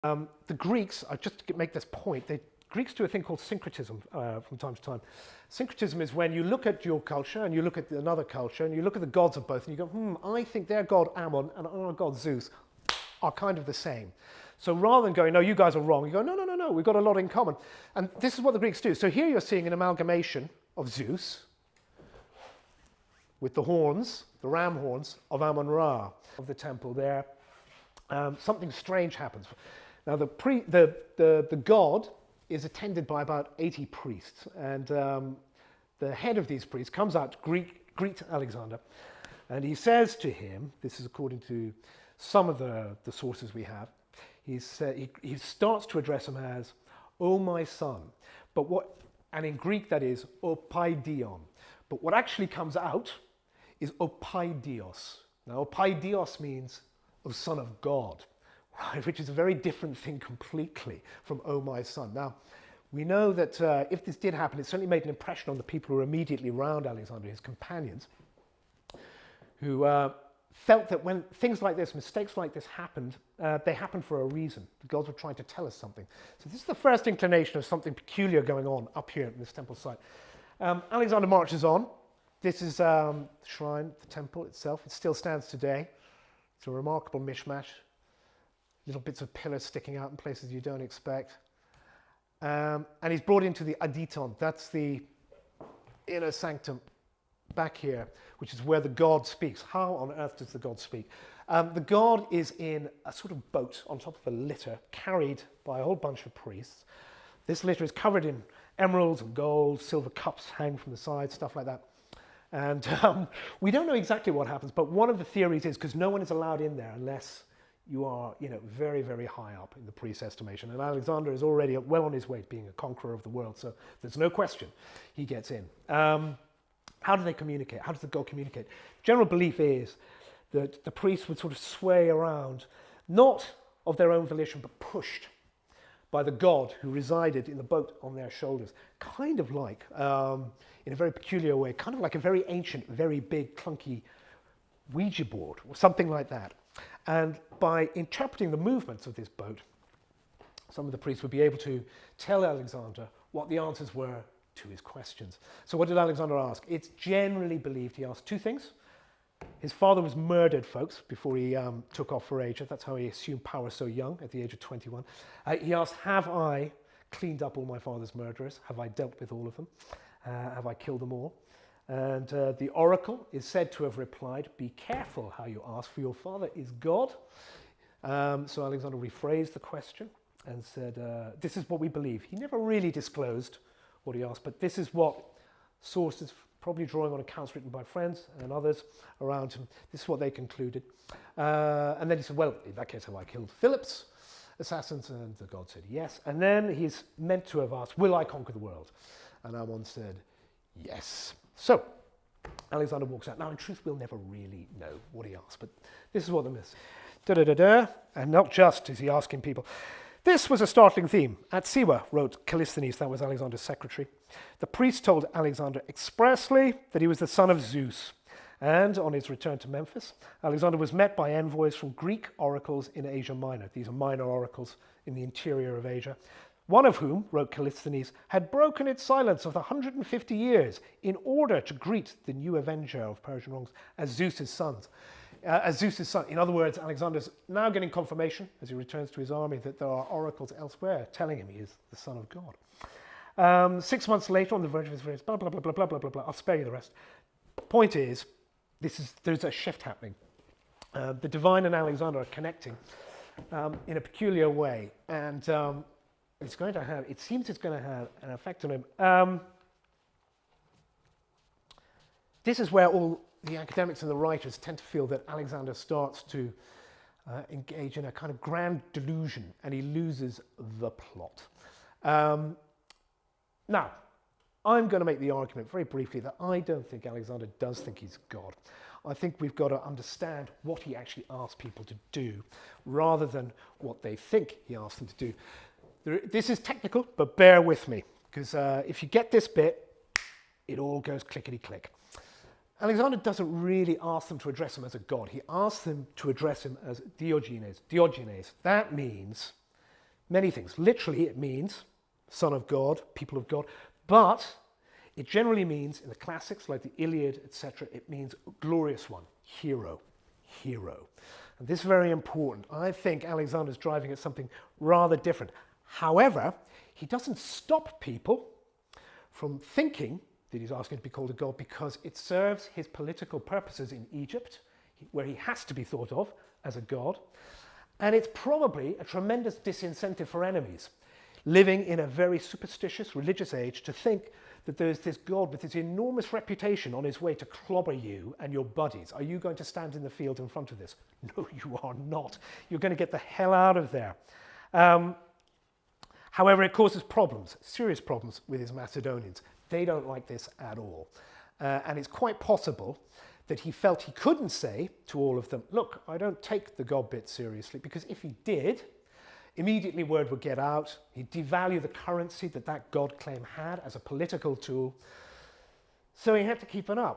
The Greeks, just to make this point, Greeks do a thing called syncretism from time to time. Syncretism is when you look at your culture and you look at another culture and you look at the gods of both and you go, I think their god Ammon and our god Zeus are kind of the same. So rather than going, no, you guys are wrong, you go, no, we've got a lot in common. And this is what the Greeks do. So here you're seeing an amalgamation of Zeus with the horns, the ram horns of Ammon-Ra of the temple there. Something strange happens. Now the god is attended by about 80 priests, and the head of these priests comes out to greet Alexander, and he says to him, this is according to some of the sources we have, he starts to address him as, "O my son," and in Greek that is opaidion, but what actually comes out is opaidios. Now opaidios means "O son of God," right, which is a very different thing completely from "Oh my son." Now, we know that if this did happen, it certainly made an impression on the people who were immediately around Alexander, his companions, who felt that when things like this, mistakes like this happened, they happened for a reason. The gods were trying to tell us something. So this is the first inclination of something peculiar going on up here in this temple site. Alexander marches on. This is the shrine, the temple itself. It still stands today. It's a remarkable mishmash. Little bits of pillars sticking out in places you don't expect. And he's brought into the aditon. That's the inner sanctum back here, which is where the god speaks. How on earth does the god speak? The god is in a sort of boat on top of a litter carried by a whole bunch of priests. This litter is covered in emeralds and gold, silver cups hang from the sides, stuff like that. And we don't know exactly what happens, but one of the theories is because no one is allowed in there unless you are, very, very high up in the priest's estimation. And Alexander is already well on his way to being a conqueror of the world, so there's no question he gets in. How do they communicate? How does the god communicate? General belief is that the priests would sort of sway around, not of their own volition, but pushed by the god who resided in the boat on their shoulders, kind of like, in a very peculiar way, kind of like a very ancient, very big, clunky Ouija board, or something like that. And by interpreting the movements of this boat, some of the priests would be able to tell Alexander what the answers were to his questions. So what did Alexander ask? It's generally believed he asked two things. His father was murdered, folks, before he took off for Asia. That's how he assumed power so young, at the age of 21. He asked, have I cleaned up all my father's murderers? Have I dealt with all of them? Have I killed them all? And the oracle is said to have replied, be careful how you ask, for your father is God. So Alexander rephrased the question and said, this is what we believe. He never really disclosed what he asked, but this is what sources, probably drawing on accounts written by friends and others around him, this is what they concluded. And then he said, well, in that case, have I killed Philip's assassins? And the god said, yes. And then he's meant to have asked, will I conquer the world? And Ammon said, yes. So Alexander walks out. Now, in truth, we'll never really know what he asked, but this is what the myth. And not just is he asking people. This was a startling theme. At Siwa, wrote Callisthenes, that was Alexander's secretary, the priest told Alexander expressly that he was the son of Zeus. And on his return to Memphis, Alexander was met by envoys from Greek oracles in Asia Minor. These are minor oracles in the interior of Asia. One of whom, wrote Callisthenes, had broken its silence of 150 years in order to greet the new avenger of Persian wrongs as Zeus's son. In other words, Alexander's now getting confirmation as he returns to his army that there are oracles elsewhere telling him he is the son of God. 6 months later, on the verge of his race, blah, blah, blah, blah, blah, blah, blah, blah. I'll spare you the rest. Point is, there's a shift happening. The divine and Alexander are connecting in a peculiar way, and it seems it's going to have an effect on him. This is where all the academics and the writers tend to feel that Alexander starts to engage in a kind of grand delusion and he loses the plot. Now, I'm going to make the argument very briefly that I don't think Alexander does think he's God. I think we've got to understand what he actually asked people to do rather than what they think he asked them to do. This is technical, but bear with me, because if you get this bit, it all goes clickety-click. Alexander doesn't really ask them to address him as a god. He asks them to address him as Diogenes. Diogenes. That means many things. Literally, it means son of God, people of God, but it generally means, in the classics like the Iliad, etc., it means glorious one, hero, hero. And this is very important. I think Alexander's driving at something rather different. However, he doesn't stop people from thinking that he's asking to be called a god because it serves his political purposes in Egypt, where he has to be thought of as a god. And it's probably a tremendous disincentive for enemies living in a very superstitious religious age to think that there's this god with this enormous reputation on his way to clobber you and your buddies. Are you going to stand in the field in front of this? No, you are not. You're going to get the hell out of there. However, it causes problems, serious problems with his Macedonians. They don't like this at all. And it's quite possible that he felt he couldn't say to all of them, look, I don't take the God bit seriously, because if he did, immediately word would get out. He'd devalue the currency that God claim had as a political tool. So he had to keep it up.